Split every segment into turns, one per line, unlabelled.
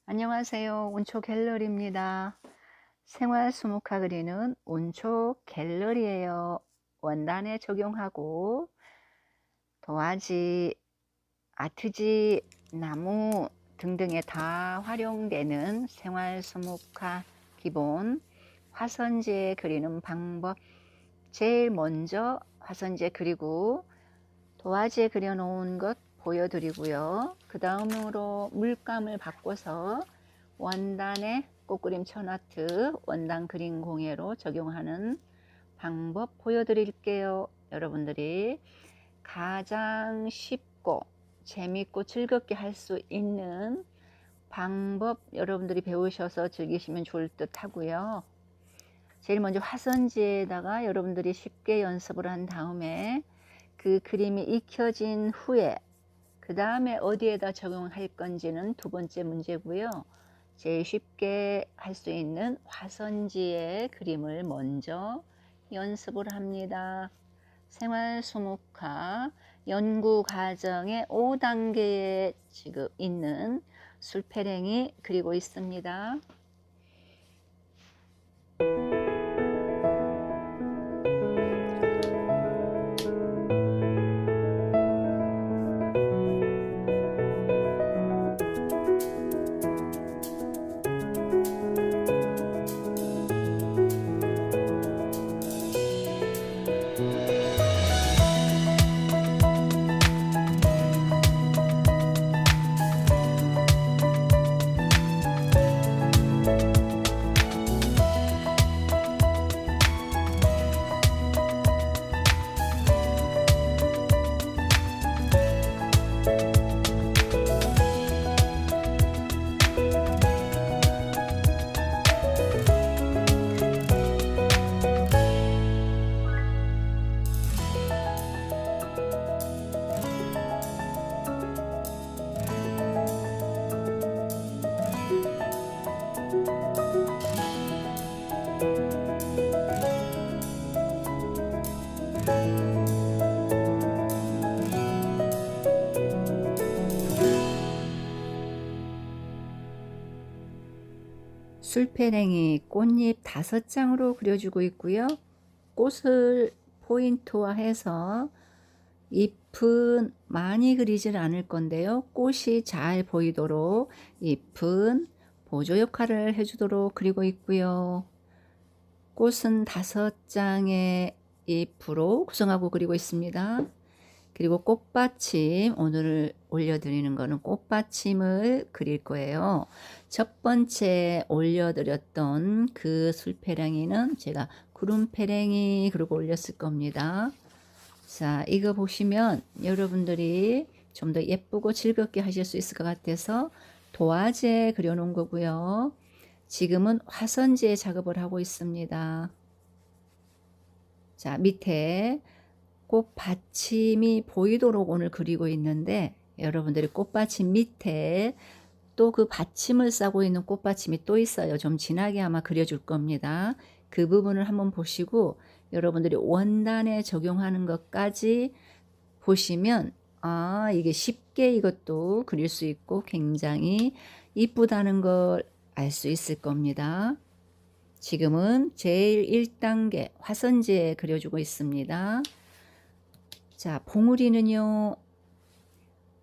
안녕하세요. 온초 갤러리입니다. 생활 수묵화 그리는 온초 갤러리예요. 원단에 적용하고 도화지, 아트지, 나무 등등에 다 활용되는 생활 수묵화 기본 화선지에 그리는 방법. 제일 먼저 화선지에 그리고 도화지에 그려놓은 것 보여드리고요. 그 다음으로 물감을 바꿔서 원단에 꽃그림 천아트 원단 그림 공예로 적용하는 방법 보여드릴게요. 여러분들이 가장 쉽고 재밌고 즐겁게 할 수 있는 방법 여러분들이 배우셔서 즐기시면 좋을 듯 하고요. 제일 먼저 화선지에다가 여러분들이 쉽게 연습을 한 다음에 그 그림이 익혀진 후에 그 다음에 어디에다 적용할 건지는 두 번째 문제고요. 제일 쉽게 할 수 있는 화선지의 그림을 먼저 연습을 합니다. 생활 수묵화 연구 과정의 5단계에 지금 있는 술패랭이 그리고 있습니다. 술패랭이 꽃잎 5장으로 그려주고 있고요. 꽃을 포인트화해서 잎은 많이 그리질 않을 건데요. 꽃이 잘 보이도록 잎은 보조 역할을 해주도록 그리고 있고요. 꽃은 5장의 잎으로 구성하고 그리고 있습니다. 그리고 꽃받침, 오늘 올려드리는 거는 꽃받침을 그릴 거예요. 첫 번째 올려드렸던 그 술패랭이는 제가 구름패랭이 그리고 올렸을 겁니다. 자, 이거 보시면 여러분들이 좀 더 예쁘고 즐겁게 하실 수 있을 것 같아서 도화지에 그려놓은 거고요. 지금은 화선지에 작업을 하고 있습니다. 자, 밑에 꽃받침이 보이도록 오늘 그리고 있는데 여러분들이 꽃받침 밑에 또 그 받침을 싸고 있는 꽃받침이 또 있어요. 좀 진하게 아마 그려줄 겁니다. 그 부분을 한번 보시고 여러분들이 원단에 적용하는 것까지 보시면 이게 쉽게 이것도 그릴 수 있고 굉장히 이쁘다는 걸 알 수 있을 겁니다. 지금은 제일 1단계 화선지에 그려주고 있습니다. 자, 봉우리는요,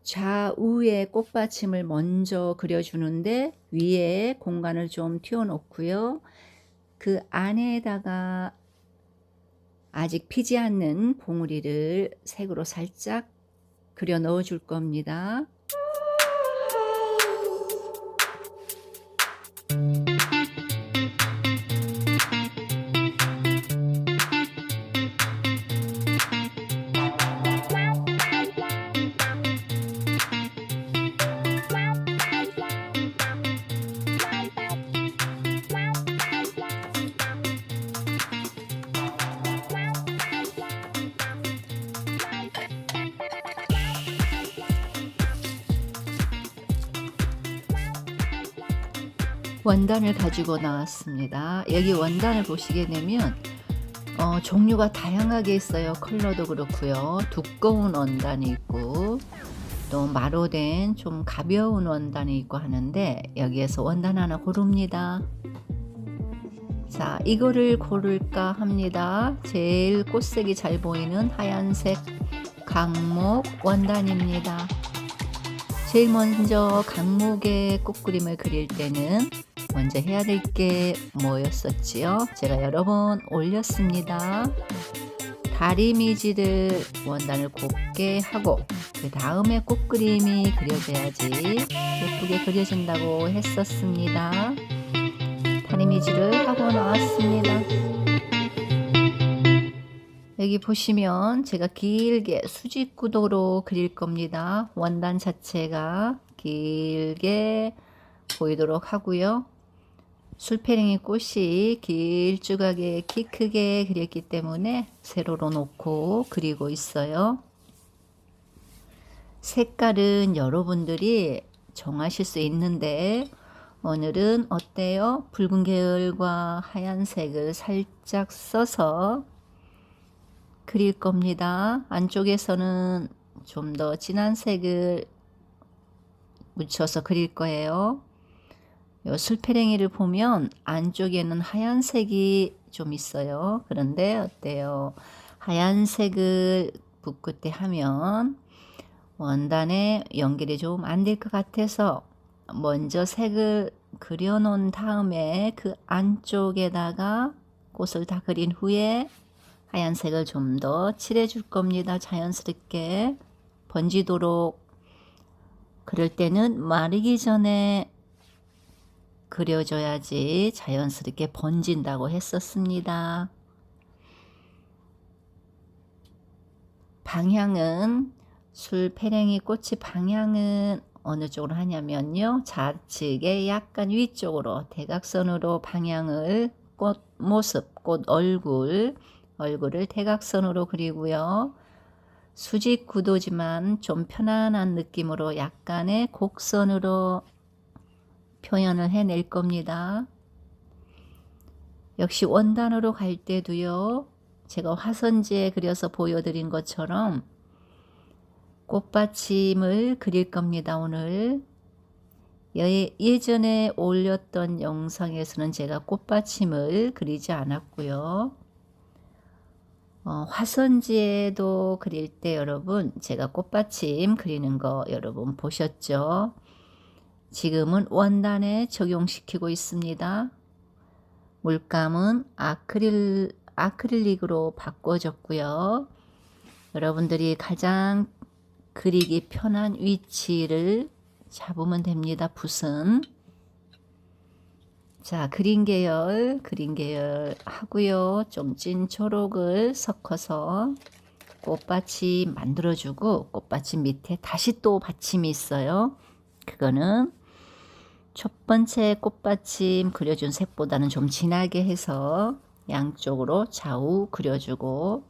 좌우에 꽃받침을 먼저 그려주는데 위에 공간을 좀 틔워놓고요. 그 안에다가 아직 피지 않는 봉우리를 색으로 살짝 그려 넣어 줄 겁니다. 원단을 가지고 나왔습니다. 여기 원단을 보시게 되면 종류가 다양하게 있어요. 컬러도 그렇고요. 두꺼운 원단이 있고 또 마로된 좀 가벼운 원단이 있고 하는데 여기에서 원단 하나 고릅니다. 자, 이거를 고를까 합니다. 제일 꽃색이 잘 보이는 하얀색 강목 원단입니다. 제일 먼저 강목의 꽃그림을 그릴 때는 먼저 해야 될 게 뭐였었지요? 제가 여러 번 올렸습니다. 다리미지를 원단을 곱게 하고 그 다음에 꽃그림이 그려져야지 예쁘게 그려진다고 했었습니다. 다리미지를 하고 나왔습니다. 여기 보시면 제가 길게 수직 구도로 그릴 겁니다. 원단 자체가 길게 보이도록 하고요. 술페랭이 꽃이 길쭉하게 키 크게 그렸기 때문에 세로로 놓고 그리고 있어요. 색깔은 여러분들이 정하실 수 있는데 오늘은 어때요? 붉은 계열과 하얀색을 살짝 써서 그릴 겁니다. 안쪽에서는 좀 더 진한 색을 묻혀서 그릴 거예요. 요 술페랭이를 보면 안쪽에는 하얀색이 좀 있어요. 그런데 어때요? 하얀색을 붓 끝에 하면 원단에 연결이 좀 안 될 것 같아서 먼저 색을 그려 놓은 다음에 그 안쪽에다가 꽃을 다 그린 후에 하얀색을 좀 더 칠해 줄 겁니다. 자연스럽게 번지도록. 그럴 때는 마르기 전에 그려줘야지 자연스럽게 번진다고 했었습니다. 방향은 술페랭이 꽃의 방향은 어느 쪽으로 하냐면요. 좌측에 약간 위쪽으로 대각선으로 방향을 꽃 모습, 꽃 얼굴을 대각선으로 그리고요. 수직 구도지만 좀 편안한 느낌으로 약간의 곡선으로 표현을 해낼 겁니다. 역시 원단으로 갈 때도요. 제가 화선지에 그려서 보여드린 것처럼 꽃받침을 그릴 겁니다. 오늘 예전에 올렸던 영상에서는 제가 꽃받침을 그리지 않았고요. 화선지에도 그릴 때 여러분 제가 꽃받침 그리는 거 여러분 보셨죠? 지금은 원단에 적용시키고 있습니다. 물감은 아크릴릭으로 바꿔줬고요. 여러분들이 가장 그리기 편한 위치를 잡으면 됩니다. 붓은. 자, 그린 계열 하고요. 좀 찐 초록을 섞어서 꽃받침 만들어주고 꽃받침 밑에 다시 또 받침이 있어요. 그거는 첫 번째 꽃받침 그려준 색보다는 좀 진하게 해서 양쪽으로 좌우 그려주고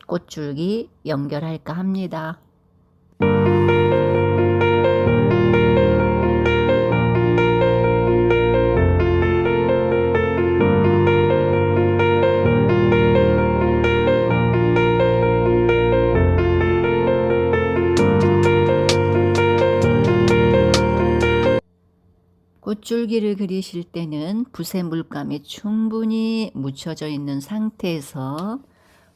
꽃줄기 연결할까 합니다. 꽃줄기를 그리실 때는 붓에 물감이 충분히 묻혀져 있는 상태에서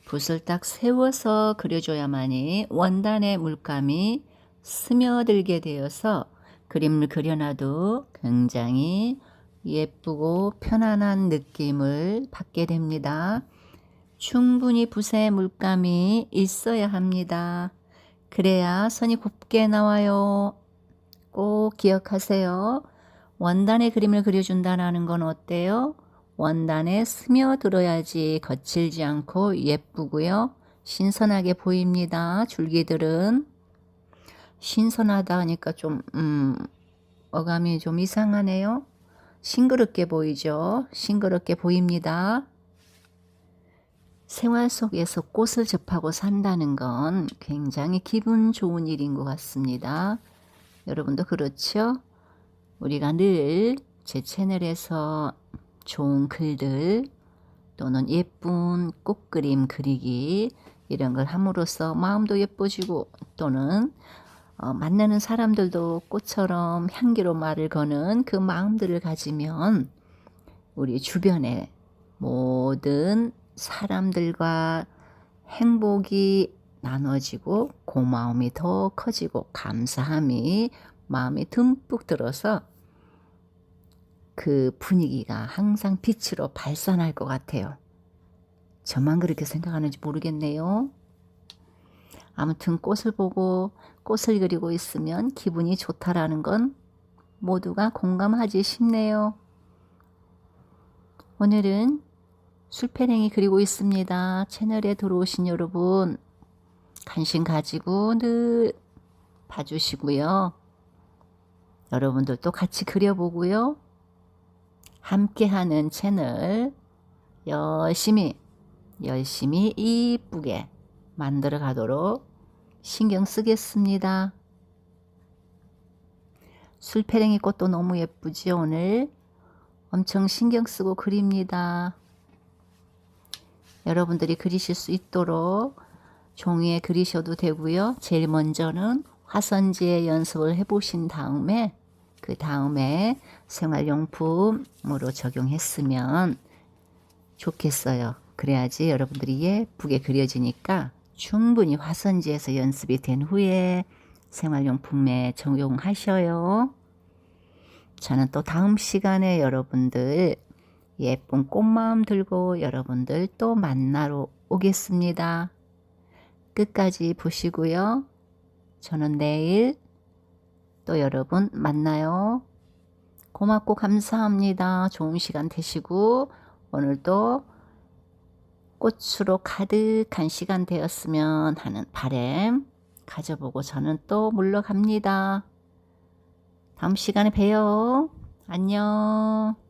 붓을 딱 세워서 그려줘야만이 원단에 물감이 스며들게 되어서 그림을 그려놔도 굉장히 예쁘고 편안한 느낌을 받게 됩니다. 충분히 붓에 물감이 있어야 합니다. 그래야 선이 곱게 나와요. 꼭 기억하세요. 원단에 그림을 그려준다는 건 어때요? 원단에 스며들어야지 거칠지 않고 예쁘고요. 신선하게 보입니다. 줄기들은. 신선하다 하니까 좀 어감이 좀 이상하네요. 싱그럽게 보이죠? 싱그럽게 보입니다. 생활 속에서 꽃을 접하고 산다는 건 굉장히 기분 좋은 일인 것 같습니다. 여러분도 그렇죠? 우리가 늘 제 채널에서 좋은 글들 또는 예쁜 꽃그림 그리기 이런 걸 함으로써 마음도 예뻐지고 또는 만나는 사람들도 꽃처럼 향기로 말을 거는 그 마음들을 가지면 우리 주변의 모든 사람들과 행복이 나눠지고 고마움이 더 커지고 감사함이 마음에 듬뿍 들어서 그 분위기가 항상 빛으로 발산할 것 같아요. 저만 그렇게 생각하는지 모르겠네요. 아무튼 꽃을 보고 꽃을 그리고 있으면 기분이 좋다라는 건 모두가 공감하지 싶네요. 오늘은 술패랭이 그리고 있습니다. 채널에 들어오신 여러분 관심 가지고 늘 봐주시고요. 여러분들도 같이 그려보고요. 함께하는 채널 열심히 이쁘게 만들어 가도록 신경 쓰겠습니다. 술패랭이 꽃도 너무 예쁘죠. 오늘 엄청 신경 쓰고 그립니다. 여러분들이 그리실 수 있도록 종이에 그리셔도 되고요. 제일 먼저는 화선지에 연습을 해보신 다음에 그 다음에 생활용품으로 적용했으면 좋겠어요. 그래야지 여러분들이 예쁘게 그려지니까 충분히 화선지에서 연습이 된 후에 생활용품에 적용하셔요. 저는 또 다음 시간에 여러분들 예쁜 꽃마음 들고 여러분들 또 만나러 오겠습니다. 끝까지 보시고요. 저는 내일 또 여러분 만나요. 고맙고 감사합니다. 좋은 시간 되시고 오늘도 꽃으로 가득한 시간 되었으면 하는 바람 가져보고 저는 또 물러갑니다. 다음 시간에 봬요. 안녕.